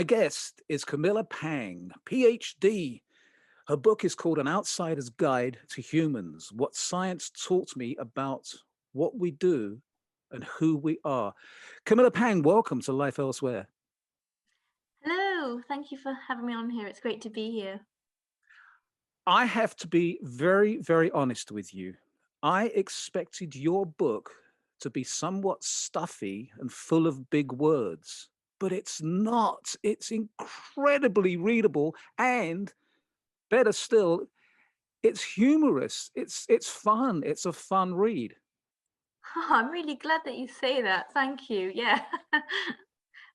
My guest is Camilla Pang, PhD. Her book is called An Outsider's Guide to Humans: What Science Taught Me About What We Do and Who We Are. Camilla Pang, welcome to Life Elsewhere. Hello, thank you for having me on here. It's great to be here. I have to be very, very honest with you. I expected your book to be somewhat stuffy and full of big words, but it's not. It's incredibly readable and better still, it's humorous. It's fun. It's a fun read. Oh, I'm really glad that you say that. Thank you. Yeah. I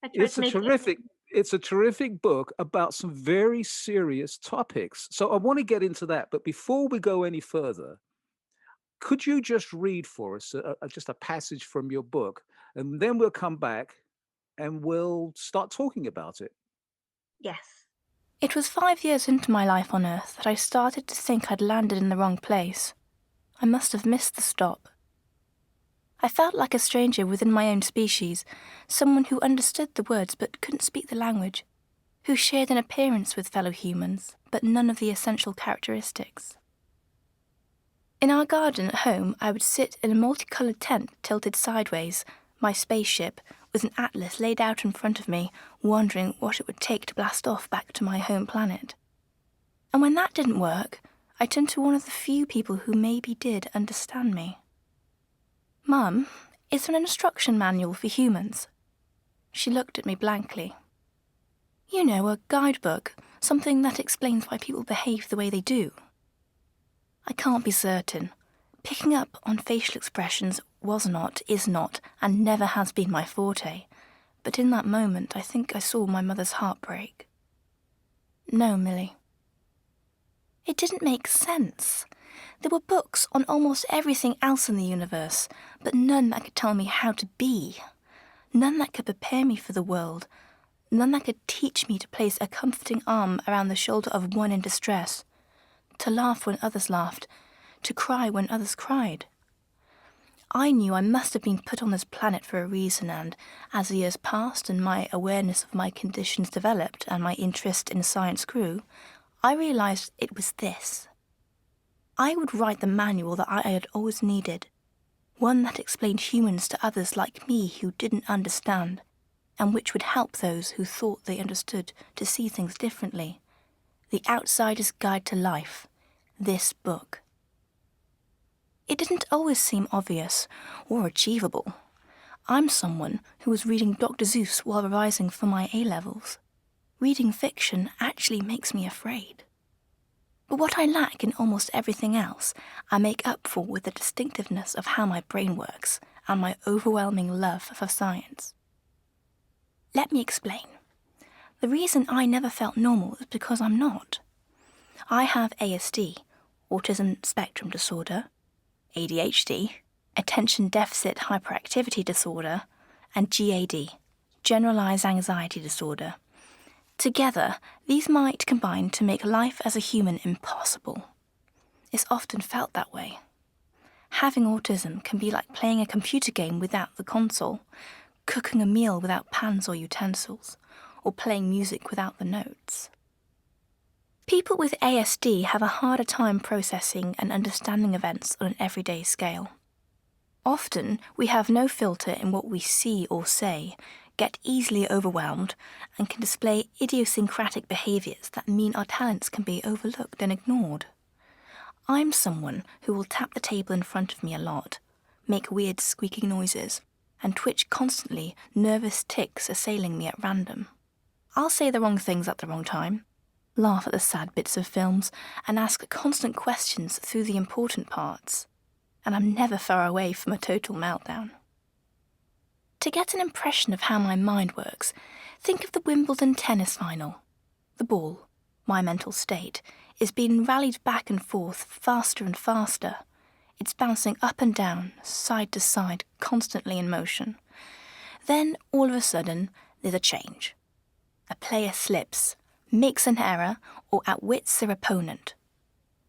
tried It's to a make it. terrific it's a terrific book about some very serious topics. So I want to get into that, but before we go any further, could you just read for us just a passage from your book, and then we'll come back and we'll start talking about it. Yes. It was 5 years into my life on Earth that I started to think I'd landed in the wrong place. I must have missed the stop. I felt like a stranger within my own species, someone who understood the words but couldn't speak the language, who shared an appearance with fellow humans, but none of the essential characteristics. In our garden at home, I would sit in a multicoloured tent tilted sideways, my spaceship, with an atlas laid out in front of me, wondering what it would take to blast off back to my home planet. And when that didn't work, I turned to one of the few people who maybe did understand me. Mum, is there an instruction manual for humans? She looked at me blankly. You know, a guidebook, something that explains why people behave the way they do. I can't be certain. Picking up on facial expressions was not, is not, and never has been my forte. But in that moment, I think I saw my mother's heart break. No, Millie. It didn't make sense. There were books on almost everything else in the universe, but none that could tell me how to be. None that could prepare me for the world. None that could teach me to place a comforting arm around the shoulder of one in distress, to laugh when others laughed, to cry when others cried. I knew I must have been put on this planet for a reason, and as the years passed and my awareness of my conditions developed and my interest in science grew, I realised it was this. I would write the manual that I had always needed, one that explained humans to others like me who didn't understand, and which would help those who thought they understood to see things differently. The Outsider's Guide to Life, this book. It didn't always seem obvious or achievable. I'm someone who was reading Dr. Seuss while revising for my A-levels. Reading fiction actually makes me afraid. But what I lack in almost everything else, I make up for with the distinctiveness of how my brain works and my overwhelming love for science. Let me explain. The reason I never felt normal is because I'm not. I have ASD, autism spectrum disorder, ADHD, attention deficit hyperactivity disorder, and GAD, generalized anxiety disorder. Together, these might combine to make life as a human impossible. It's often felt that way. Having autism can be like playing a computer game without the console, cooking a meal without pans or utensils, or playing music without the notes. People with ASD have a harder time processing and understanding events on an everyday scale. Often, we have no filter in what we see or say, get easily overwhelmed, and can display idiosyncratic behaviours that mean our talents can be overlooked and ignored. I'm someone who will tap the table in front of me a lot, make weird squeaking noises, and twitch constantly, nervous tics assailing me at random. I'll say the wrong things at the wrong time, laugh at the sad bits of films, and ask constant questions through the important parts, and I'm never far away from a total meltdown. To get an impression of how my mind works, think of the Wimbledon tennis final. The ball, my mental state, is being rallied back and forth faster and faster. It's bouncing up and down, side to side, constantly in motion. Then, all of a sudden, there's a change. A player slips, makes an error, or outwits their opponent.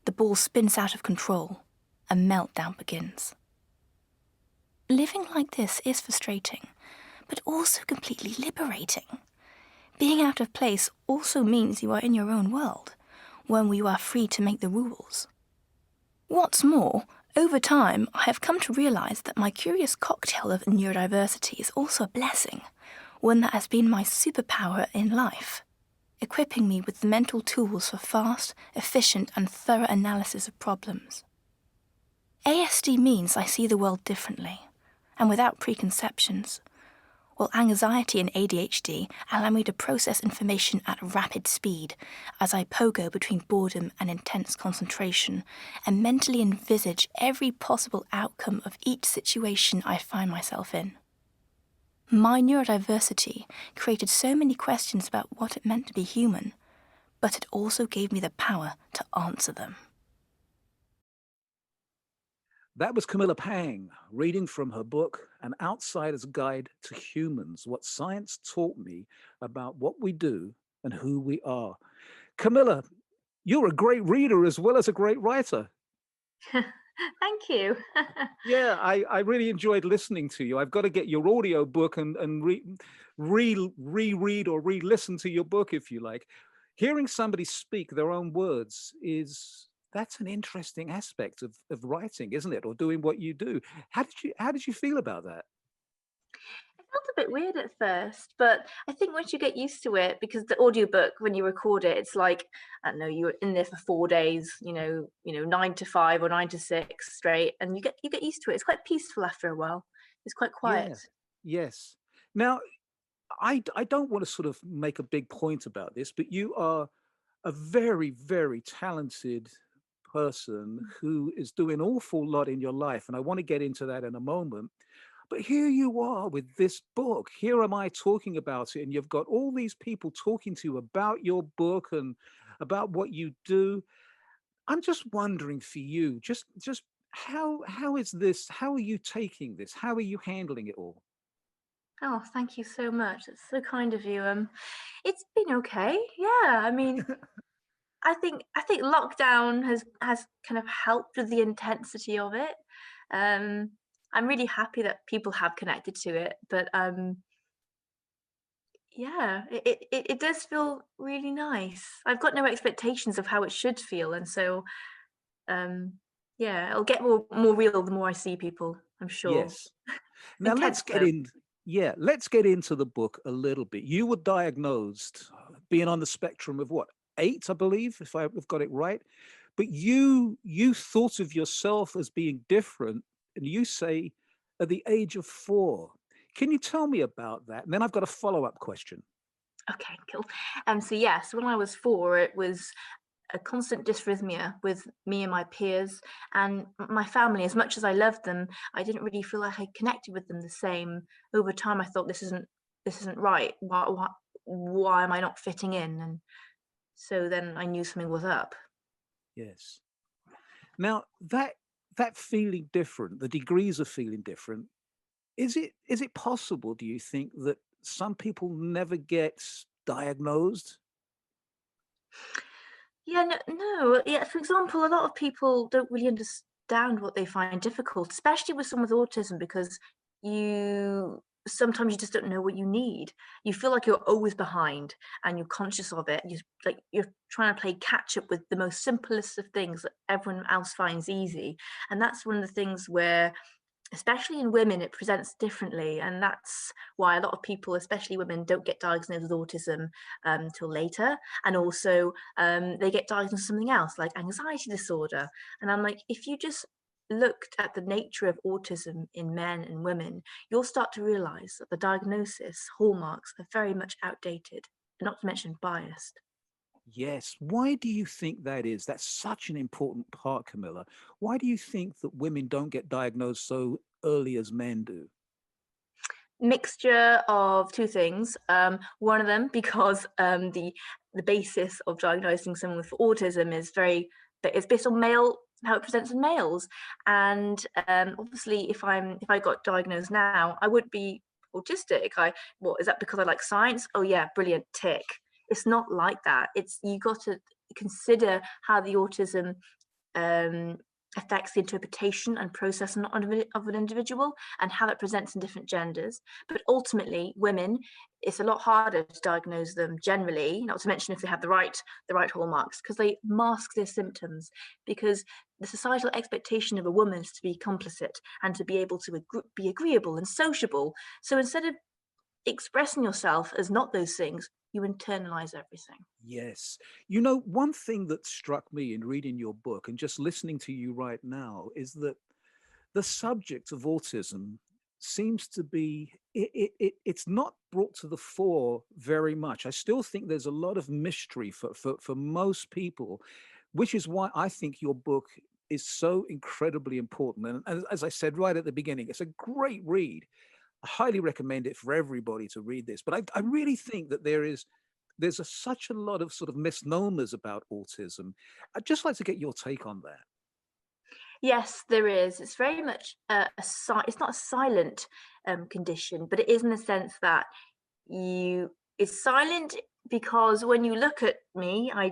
The ball spins out of control. A meltdown begins. Living like this is frustrating, but also completely liberating. Being out of place also means you are in your own world, one where you are free to make the rules. What's more, over time, I have come to realise that my curious cocktail of neurodiversity is also a blessing, one that has been my superpower in life, equipping me with the mental tools for fast, efficient and thorough analysis of problems. ASD means I see the world differently, and without preconceptions, while anxiety and ADHD allow me to process information at rapid speed as I pogo between boredom and intense concentration and mentally envisage every possible outcome of each situation I find myself in. My neurodiversity created so many questions about what it meant to be human, but it also gave me the power to answer them. That was Camilla Pang reading from her book, An Outsider's Guide to Humans, What Science Taught Me About What We Do and Who We Are. Camilla, you're a great reader as well as a great writer. Thank you. Yeah, I really enjoyed listening to you. I've got to get your audio book and reread or re-listen to your book if you like. Hearing somebody speak their own words that's an interesting aspect of writing, isn't it? Or doing what you do. How did you feel about that? It felt a bit weird at first, but I think once you get used to it, because the audiobook, when you record it, it's like, I don't know, you're in there for 4 days, 9 to 5 or 9 to 6 straight, and you get used to it. It's quite peaceful after a while. It's quite quiet. Yeah. Yes. Now, I don't want to sort of make a big point about this, but you are a very, very talented person who is doing an awful lot in your life. And I want to get into that in a moment. But here you are with this book. Here am I talking about it. And you've got all these people talking to you about your book and about what you do. I'm just wondering for you, just how is this? How are you taking this? How are you handling it all? Oh, thank you so much. It's so kind of you. It's been okay. Yeah, I mean, I think lockdown has kind of helped with the intensity of it. Um, I'm really happy that people have connected to it, but yeah, it does feel really nice. I've got no expectations of how it should feel, and so um, yeah, it'll get more real the more I see people. I'm sure. Yes. Now Intense let's get though. in. Yeah, let's get into the book a little bit. You were diagnosed being on the spectrum of what, 8, I believe, if I've got it right. But you thought of yourself as being different, and you say at the age of 4. Can you tell me about that? And then I've got a follow-up question. Okay, cool. So yes, when I was 4, it was a constant dysrhythmia with me and my peers and my family. As much as I loved them, I didn't really feel like I connected with them the same. Over time, I thought this isn't right. Why am I not fitting in? And so then I knew something was up. Yes. Now that feeling different, the degrees of feeling different, is it possible, do you think, that some people never get diagnosed? Yeah, no, no. Yeah, for example, a lot of people don't really understand what they find difficult, especially with someone with autism, because you sometimes you just don't know what you need. You feel like you're always behind and you're conscious of it. You're trying to play catch up with the most simplest of things that everyone else finds easy. And that's one of the things where, especially in women, it presents differently, and that's why a lot of people, especially women, don't get diagnosed with autism till later. And also they get diagnosed with something else like anxiety disorder. And I'm like, if you just looked at the nature of autism in men and women, you'll start to realize that the diagnosis hallmarks are very much outdated, not to mention biased. Yes. Why do you think that is? That's such an important part, Camilla. Why do you think that women don't get diagnosed so early as men do? Mixture of two things. One of them because the basis of diagnosing someone with autism is it's based on male, how it presents in males. And obviously, if I got diagnosed now, I would be autistic. What is that, because I like science? Oh yeah, brilliant, tick. It's not like that. It's, you got to consider how the autism um, affects the interpretation and process of an individual and how it presents in different genders. But ultimately, women, it's a lot harder to diagnose them generally, not to mention if they have the right hallmarks, because they mask their symptoms, because the societal expectation of a woman is to be complicit and to be able to be agreeable and sociable. So instead of expressing yourself as not those things, you internalize everything. Yes. You know, one thing that struck me in reading your book and just listening to you right now is that the subject of autism seems to be it's not brought to the fore very much. I still think there's a lot of mystery for most people, which is why I think your book is so incredibly important. And as I said right at the beginning, it's a great read. I highly recommend it for everybody to read this. But I really think that such a lot of sort of misnomers about autism. I'd just like to get your take on that. Yes, there is. It's very much it's not a silent condition, but it is in the sense that it's silent because when you look at me, I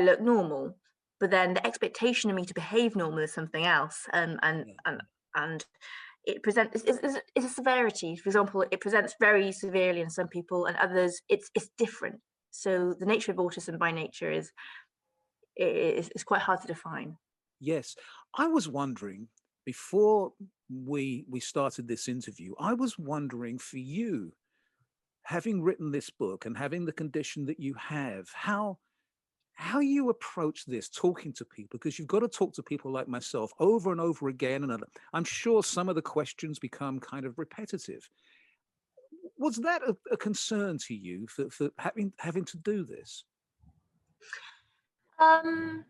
look normal, but then the expectation of me to behave normal is something else, Yeah. and it presents it's a severity. For example, it presents very severely in some people, and others it's different. So the nature of autism by nature is quite hard to define. Yes. I was wondering before we started this interview, I was wondering for you, having written this book and having the condition that you have, how you approach this talking to people, because you've got to talk to people like myself over and over again, and I'm sure some of the questions become kind of repetitive. Was that a concern to you for having to do this? Um,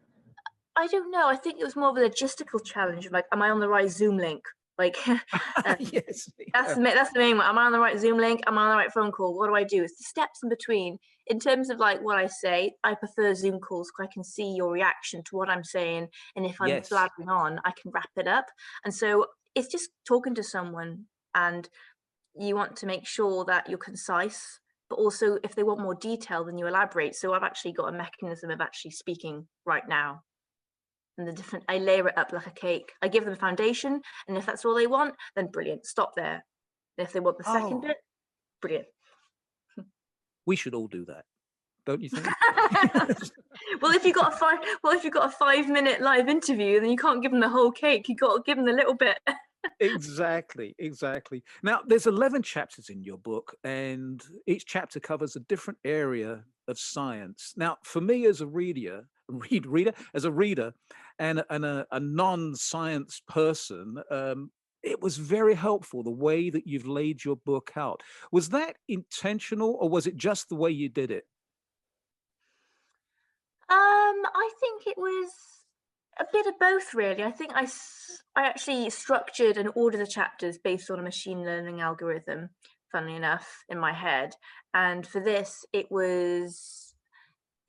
I don't know. I think it was more of a logistical challenge. Like, am I on the right Zoom link? Like, Yes. Yeah. that's the main one. Am I on the right Zoom link? Am I on the right phone call? What do I do? It's the steps in between. In terms of like what I say, I prefer Zoom calls because I can see your reaction to what I'm saying, and if I'm Yes. blabbering on, I can wrap it up. And so it's just talking to someone, and you want to make sure that you're concise, but also if they want more detail, then you elaborate. So I've actually got a mechanism of actually speaking right now, and I layer it up like a cake. I give them a foundation, and if that's all they want, then brilliant, stop there. And if they want the second Oh, bit, brilliant. we should all do that, don't you think? If you've got a 5 minute live interview, then you can't give them the whole cake. You got to give them the little bit. Exactly, exactly. Now, there's 11 chapters in your book, and each chapter covers a different area of science. Now, for me as a as a reader, and a non-science person, it was very helpful the way that you've laid your book out. Was that intentional, or was it just the way you did it? I think it was a bit of both, really. I think I actually structured and ordered the chapters based on a machine learning algorithm, funnily enough, in my head. And for this, it was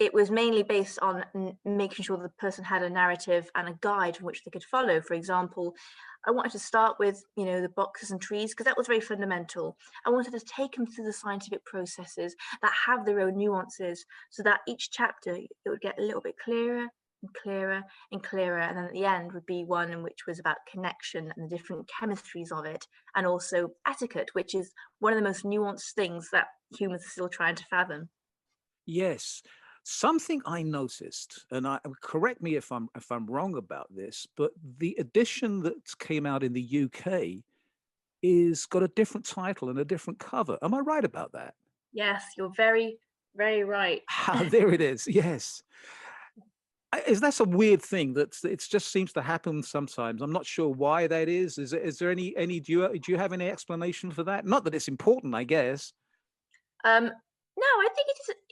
mainly based on making sure the person had a narrative and a guide from which they could follow. For example, I wanted to start with, the boxes and trees, because that was very fundamental. I wanted to take them through the scientific processes that have their own nuances, so that each chapter, it would get a little bit clearer and clearer and clearer. And then at the end would be one in which was about connection and the different chemistries of it, and also etiquette, which is one of the most nuanced things that humans are still trying to fathom. Yes. Something I noticed, and correct me if I'm wrong about this, but the edition that came out in the UK is got a different title and a different cover. Am I right about that? Yes, you're very, very right. Ah, there it is. Yes. Is that's a weird thing that it just seems to happen sometimes. I'm not sure why that is. Is there any do you have any explanation for that? Not that it's important, I guess. No, I think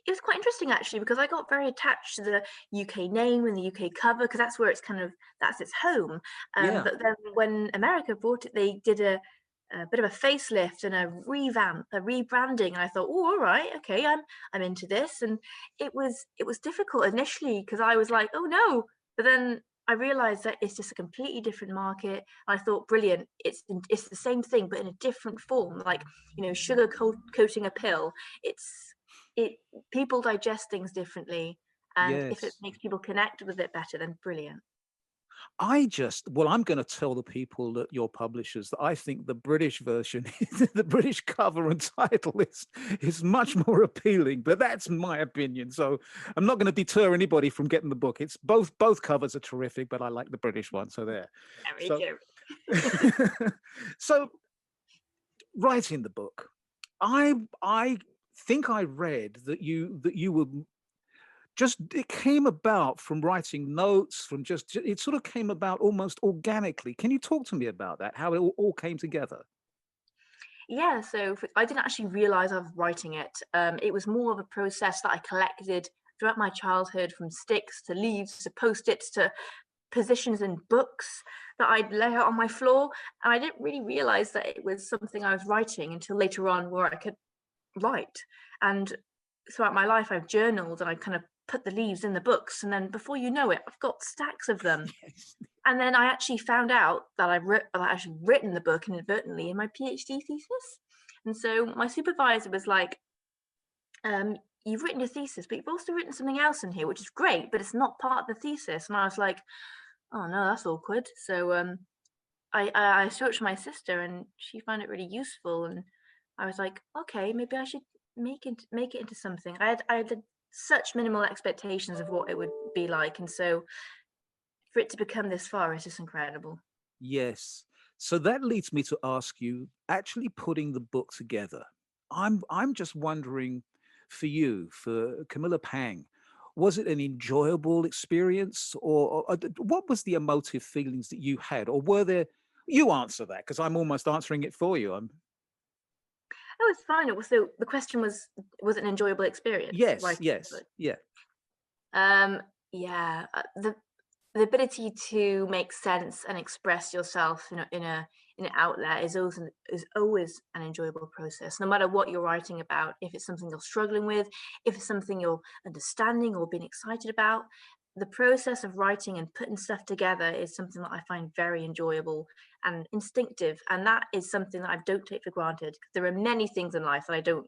it was quite interesting actually, because I got very attached to the UK name and the UK cover, because that's where that's its home. Yeah. But then when America bought it, they did a bit of a facelift and a revamp, a rebranding, and I thought, oh, all right, okay, I'm into this. And it was difficult initially because I was like, oh no, but then I realized that it's just a completely different market. I thought, brilliant, it's the same thing but in a different form, like sugar coating a pill. It People digest things differently, and if it Yes. makes people connect with it better, then brilliant. Well, I'm going to tell the people that your publishers that I think the British version, the British cover and title is much more appealing, but that's my opinion. So I'm not going to deter anybody from getting the book. It's both covers are terrific, but I like the British one. So there. Very So, so writing the book, I think I read that you were just, it came about from writing notes, from just, it sort of came about almost organically. Can you talk to me about that, how it all came together? Yeah, so I didn't actually realize I was writing it. It was more of a process that I collected throughout my childhood, from sticks to leaves to post-its to positions in books that I'd lay out on my floor. And I didn't really realize that it was something I was writing until later on, where I could write. And throughout my life, I've journaled and I kind of put the leaves in the books. And then before you know it, I've got stacks of them. Yes. And then I actually found out that I actually written the book inadvertently in my PhD thesis. And so my supervisor was like, "You've written your thesis, but you've also written something else in here, which is great, but it's not part of the thesis." And I was like, "Oh no, that's awkward." So I showed it to my sister, and she found it really useful. And I was like, "Okay, maybe I should make it into something." I had such minimal expectations of what it would be like, and so for it to become this far is just incredible. Yes. So that leads me to ask you, actually putting the book together. I'm just wondering, for you, for Camilla Pang, was it an enjoyable experience, or what was the emotive feelings that you had, or were there? You answer that, because I'm almost answering it for you. Oh, it's fine. It was, so the question was it an enjoyable experience Yes, writing the yes, book? yeah, Yeah, the ability to make sense and express yourself in an outlet is always an enjoyable process, no matter what you're writing about. If it's something you're struggling with, if it's something you're understanding or being excited about, the process of writing and putting stuff together is something that I find very enjoyable and instinctive, and that is something that I don't take for granted. There are many things in life that I don't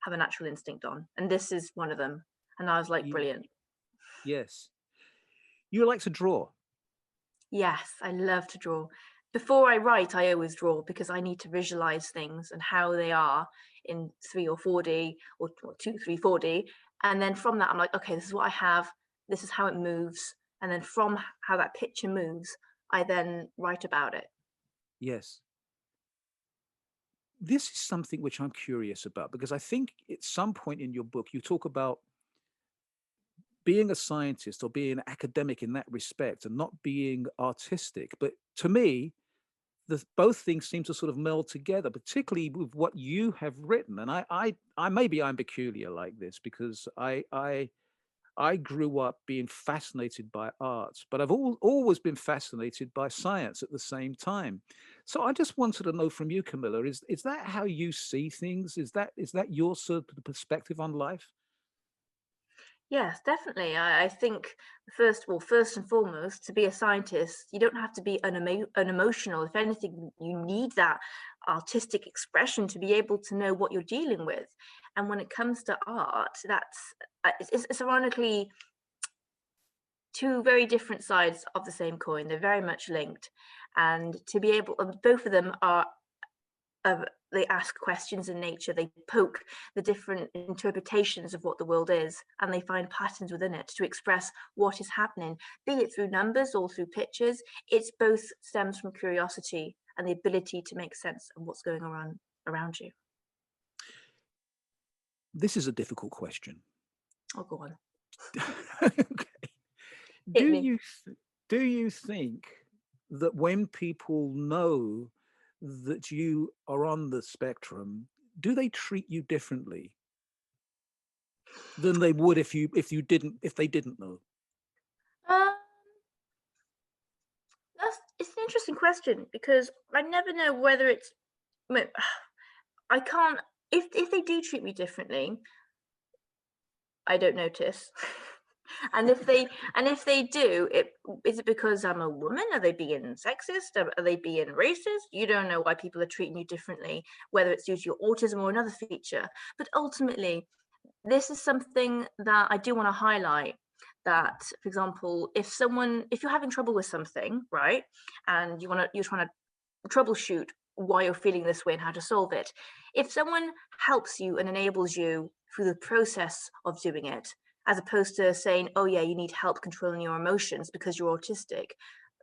have a natural instinct on, and this is one of them. And I was like, ye- brilliant. yes. You like to draw. Yes, I love to draw. Before I write, I always draw because I need to visualize things and how they are in 3 or 4D, or 2, 3, 4D. And then from that, I'm like, okay, this is what I have. This is how it moves. And then from how that picture moves, I then write about it. Yes. This is something which I'm curious about, because I think at some point in your book you talk about being a scientist or being an academic in that respect and not being artistic. But to me, both things seem to sort of meld together, particularly with what you have written. And I maybe I'm peculiar like this, because I grew up being fascinated by art, but I've always been fascinated by science at the same time. So I just wanted to know from you, Camilla, is that how you see things? Is that your sort of perspective on life? Yes, definitely. I think first of all, first and foremost, to be a scientist, you don't have to be unemotional. If anything, you need that artistic expression to be able to know what you're dealing with. And when it comes to art, that's it's ironically two very different sides of the same coin. They're very much linked, and to be able, both of them are of they ask questions in nature, they poke the different interpretations of what the world is, and they find patterns within it to express what is happening, be it through numbers or through pictures. It's both stems from curiosity and the ability to make sense of what's going on around you. This is a difficult question. Oh, go on. Okay. Do Hit me. you do you think that when people know that you are on the spectrum, do they treat you differently than they would if they didn't know? um it's an interesting question, because I never know whether it's I can't, if they do treat me differently, I don't notice. And if they do, is it because I'm a woman? Are they being sexist? Are they being racist? You don't know why people are treating you differently, whether it's due to your autism or another feature. But ultimately, this is something that I do want to highlight, that, for example, if you're having trouble with something, right, and you're trying to troubleshoot why you're feeling this way and how to solve it. If someone helps you and enables you through the process of doing it, as opposed to saying, oh, yeah, you need help controlling your emotions because you're autistic,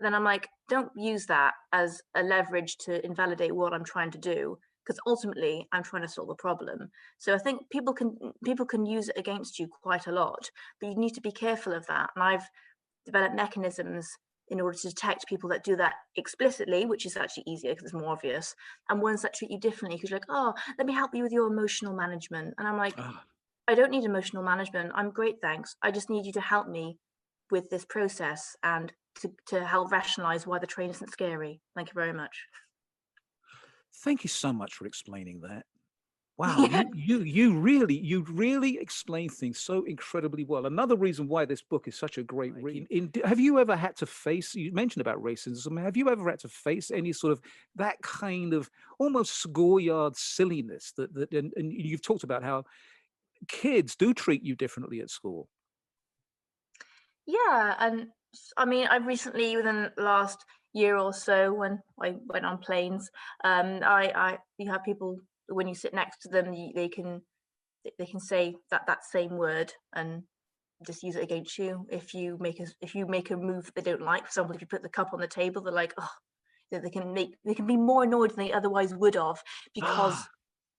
then I'm like, don't use that as a leverage to invalidate what I'm trying to do. Because ultimately, I'm trying to solve a problem. So I think people can use it against you quite a lot, but you need to be careful of that. And I've develop mechanisms in order to detect people that do that explicitly, which is actually easier because it's more obvious, and ones that treat you differently because you're like, oh, let me help you with your emotional management. And I'm like, Ah, I don't need emotional management. I'm great, thanks. I just need you to help me with this process and to help rationalize why the train isn't scary. Thank you very much. thank you so much for explaining that. Wow, you really explain things so incredibly well. Another reason why this book is such a great read. Have you ever had to face? You mentioned about racism. Have you ever had to face any sort of that kind of almost schoolyard silliness and you've talked about how kids do treat you differently at school. Yeah, and I mean, I've recently, within the last year or so, when I went on planes, you have people when you sit next to them, they can say that same word and just use it against you if you make a move that they don't like. For example, if you put the cup on the table, they're like, oh, they can be more annoyed than they otherwise would have because Ah,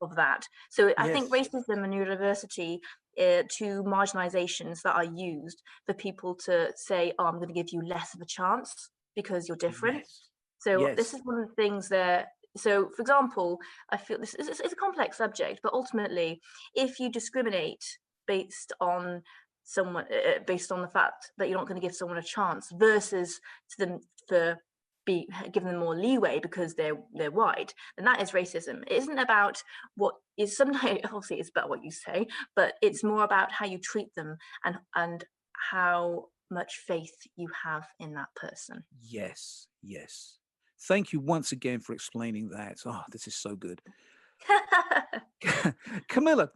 of that. So I think yes, racism and neurodiversity to marginalizations that are used for people to say, oh, I'm going to give you less of a chance because you're different. yes, So this yes, is one of the things that, so for example, I feel this is it's a complex subject, but ultimately, if you discriminate based on based on the fact that you're not going to give someone a chance versus to them for giving them more leeway because they're white, then that is racism. It isn't about what is sometimes obviously it's about what you say, but it's more about how you treat them and how much faith you have in that person. yes, yes. Thank you once again for explaining that. Oh, this is so good. Camilla,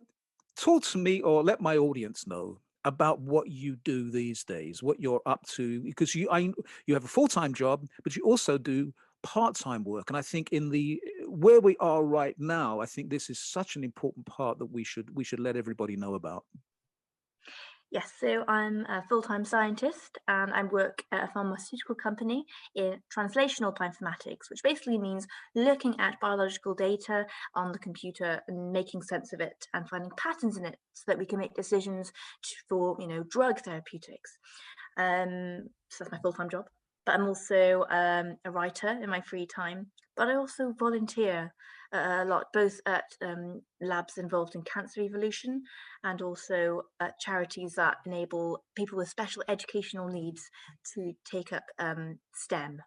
talk to me or let my audience know about what you do these days, what you're up to, because you have a full-time job, but you also do part-time work. And I think in the where we are right now, I think this is such an important part that we should let everybody know about. Yes, so I'm a full-time scientist and I work at a pharmaceutical company in translational bioinformatics, which basically means looking at biological data on the computer and making sense of it and finding patterns in it so that we can make decisions for, drug therapeutics. So that's my full-time job. But I'm also a writer in my free time, but I also volunteer a lot, both at labs involved in cancer evolution and also charities that enable people with special educational needs to take up STEM.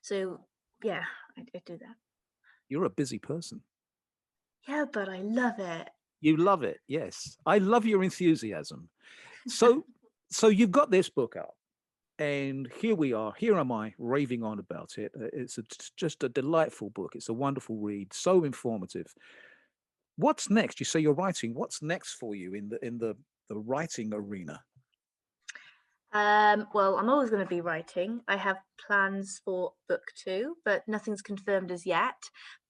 So yeah, I do that. You're a busy person. Yeah, but I love it. You love it. Yes. I love your enthusiasm. So so you've got this book out. And here we are. Here am I raving on about it. Just a delightful book. It's a wonderful read, so informative. What's next? You say you're writing. What's next for you in the writing arena? Well, I'm always going to be writing. I have plans for book two, but nothing's confirmed as yet.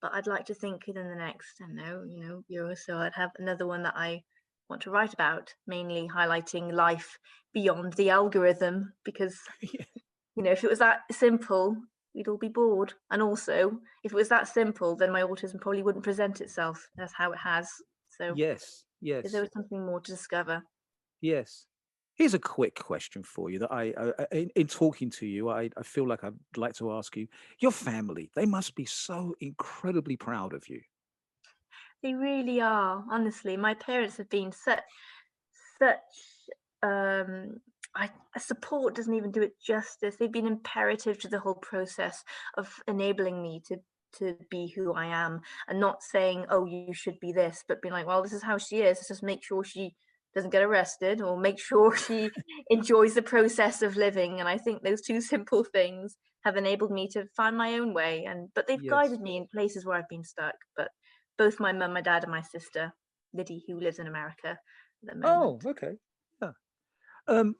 But I'd like to think within the next, I don't know, year or so, I'd have another one that I want to write about, mainly highlighting life beyond the algorithm. Because, if it was that simple, we'd all be bored. And also, if it was that simple, then my autism probably wouldn't present itself as how it has. So Yes, if there yes, was something more to discover. yes. Here's a quick question for you that in talking to you, I feel like I'd like to ask you. Your family, they must be so incredibly proud of you. They really are, honestly. My parents have been such um support doesn't even do it justice. They've been imperative to the whole process of enabling me to be who I am and not saying, oh, you should be this, but being like, well, this is how she is. Let's just make sure she doesn't get arrested or make sure she enjoys the process of living. And I think those two simple things have enabled me to find my own way. But they've Yes. guided me in places where I've been stuck. But both my mum, my dad, and my sister, Liddy, who lives in America at the Oh, moment. okay. Yeah. Um,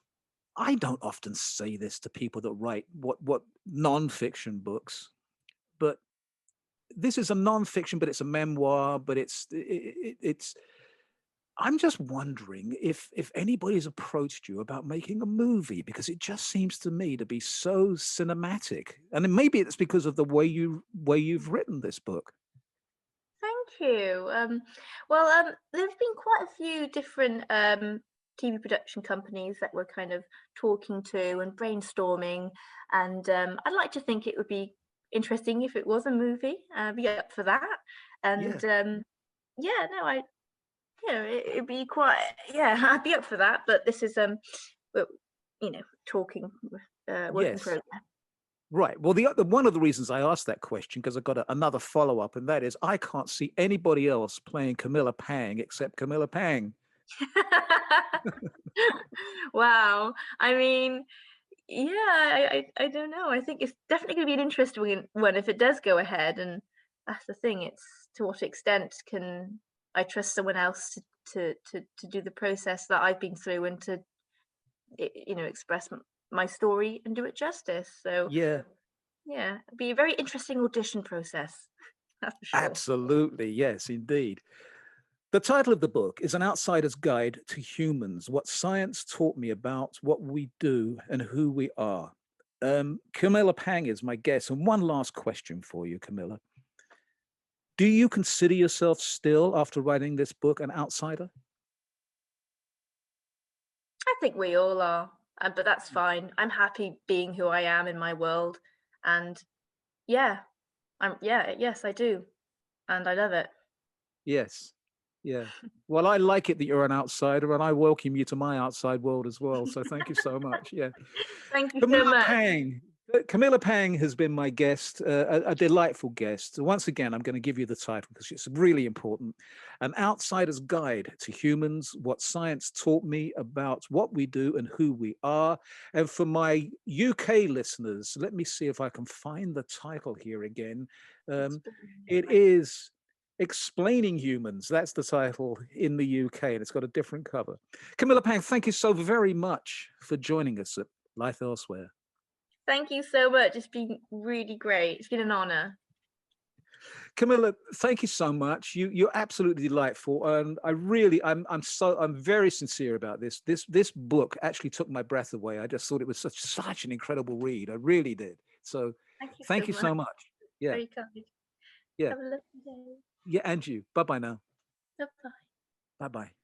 I don't often say this to people that write what non-fiction books, but this is a non-fiction, but it's a memoir, but it's. I'm just wondering if anybody's approached you about making a movie, because it just seems to me to be so cinematic, and then maybe it's because of the way you've written this book. Thank you. There have been quite a few different TV production companies that we're kind of talking to and brainstorming, and I'd like to think it would be interesting if it was a movie. Be up for that, and Yeah. yeah, no, it'd be quite, yeah, I'd be up for that. But this is well, talking, work in Yes. progress. Right. Well, the one of the reasons I asked that question, because I've got another follow up, and that is I can't see anybody else playing Camilla Pang except Camilla Pang. Wow. I mean, yeah, I don't know. I think it's definitely going to be an interesting one if it does go ahead. And that's the thing. It's to what extent can I trust someone else to do the process that I've been through and to express my story and do it justice. So Yeah. yeah, it'd be a very interesting audition process. That's for sure. Absolutely. Yes, indeed. The title of the book is An Outsider's Guide to Humans: What Science Taught Me About What We Do and Who We Are. Camilla Pang is my guest. And one last question for you, Camilla. Do you consider yourself still, after writing this book, an outsider? I think we all are, but that's fine. I'm happy being who I am in my world, and yeah, yes, I do, and I love it. Yes. Yeah. Well, I like it that you're an outsider, and I welcome you to my outside world as well. So thank you so much. Yeah. Thank you so Camilla much. Pang. Camilla Pang has been my guest, a delightful guest. Once again, I'm going to give you the title because it's really important. An Outsider's Guide to Humans: What Science Taught Me About What We Do and Who We Are. And for my UK listeners, let me see if I can find the title here again. Um, it is Explaining Humans. That's the title in the UK, and it's got a different cover. Camilla Pang, thank you so very much for joining us at Life Elsewhere. Thank you so much. It's been really great. It's been an honor. Camilla, thank you so much. You're absolutely delightful, and I'm very sincere about this. This book actually took my breath away. I just thought it was such an incredible read. I really did. So, Thank you thank so you much. so much. Yeah, Very kind. yeah, Have a lovely day. yeah. And you. Bye bye now. Bye bye. Bye bye.